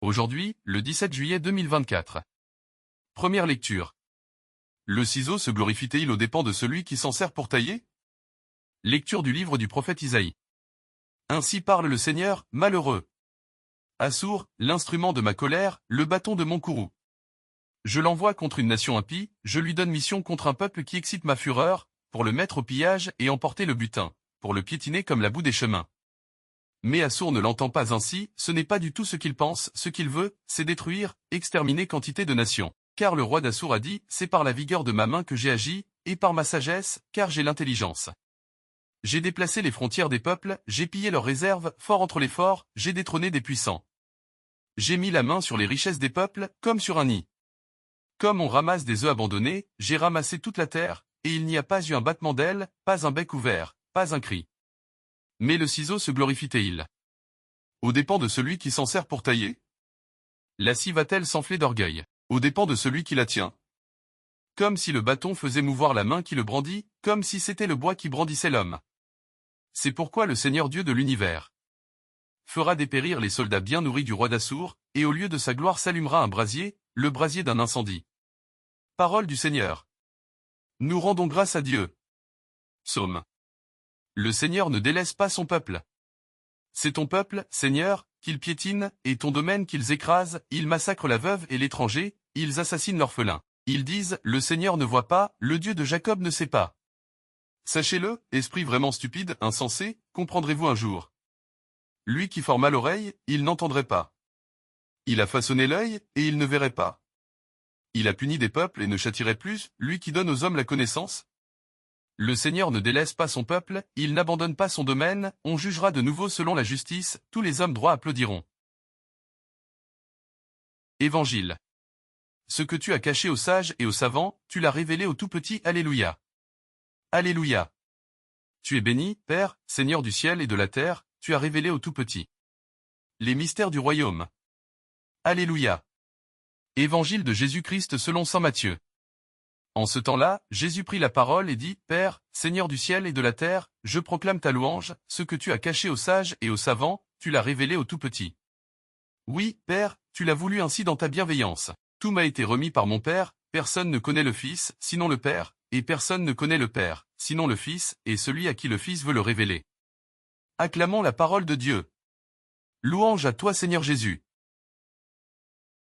Aujourd'hui, le 17 juillet 2024. Première lecture. Le ciseau se glorifie-t-il aux dépens de celui qui s'en sert pour tailler? Lecture du livre du prophète Isaïe. Ainsi parle le Seigneur, malheureux. Assour, l'instrument de ma colère, le bâton de mon courroux. Je l'envoie contre une nation impie, je lui donne mission contre un peuple qui excite ma fureur, pour le mettre au pillage et emporter le butin, pour le piétiner comme la boue des chemins. Mais Assour ne l'entend pas ainsi, ce n'est pas du tout ce qu'il pense, ce qu'il veut, c'est détruire, exterminer quantité de nations. Car le roi d'Assour a dit, c'est par la vigueur de ma main que j'ai agi, et par ma sagesse, car j'ai l'intelligence. J'ai déplacé les frontières des peuples, j'ai pillé leurs réserves, fort entre les forts, j'ai détrôné des puissants. J'ai mis la main sur les richesses des peuples, comme sur un nid. Comme on ramasse des œufs abandonnés, j'ai ramassé toute la terre, et il n'y a pas eu un battement d'ailes, pas un bec ouvert, pas un cri. Mais le ciseau se glorifie-t-il aux dépens de celui qui s'en sert pour tailler? La scie va-t-elle s'enfler d'orgueil aux dépens de celui qui la tient? Comme si le bâton faisait mouvoir la main qui le brandit, comme si c'était le bois qui brandissait l'homme. C'est pourquoi le Seigneur Dieu de l'univers fera dépérir les soldats bien nourris du roi d'Assour, et au lieu de sa gloire s'allumera un brasier, le brasier d'un incendie. Parole du Seigneur. Nous rendons grâce à Dieu. Psaume. Le Seigneur ne délaisse pas son peuple. C'est ton peuple, Seigneur, qu'ils piétinent, et ton domaine qu'ils écrasent, ils massacrent la veuve et l'étranger, ils assassinent l'orphelin. Ils disent, le Seigneur ne voit pas, le Dieu de Jacob ne sait pas. Sachez-le, esprit vraiment stupide, insensé, comprendrez-vous un jour. Lui qui forma l'oreille, il n'entendrait pas. Il a façonné l'œil, et il ne verrait pas. Il a puni des peuples et ne châtirait plus, lui qui donne aux hommes la connaissance. Le Seigneur ne délaisse pas son peuple, il n'abandonne pas son domaine, on jugera de nouveau selon la justice, tous les hommes droits applaudiront. Évangile. Ce que tu as caché aux sages et aux savants, tu l'as révélé aux tout-petits, Alléluia. Alléluia. Tu es béni, Père, Seigneur du ciel et de la terre, tu as révélé aux tout-petits les mystères du royaume. Alléluia. Évangile de Jésus-Christ selon saint Matthieu. En ce temps-là, Jésus prit la parole et dit, Père, Seigneur du ciel et de la terre, je proclame ta louange, ce que tu as caché aux sages et aux savants, tu l'as révélé aux tout-petits. Oui, Père, tu l'as voulu ainsi dans ta bienveillance. Tout m'a été remis par mon Père, personne ne connaît le Fils, sinon le Père, et personne ne connaît le Père, sinon le Fils, et celui à qui le Fils veut le révéler. Acclamons la parole de Dieu. Louange à toi Seigneur Jésus.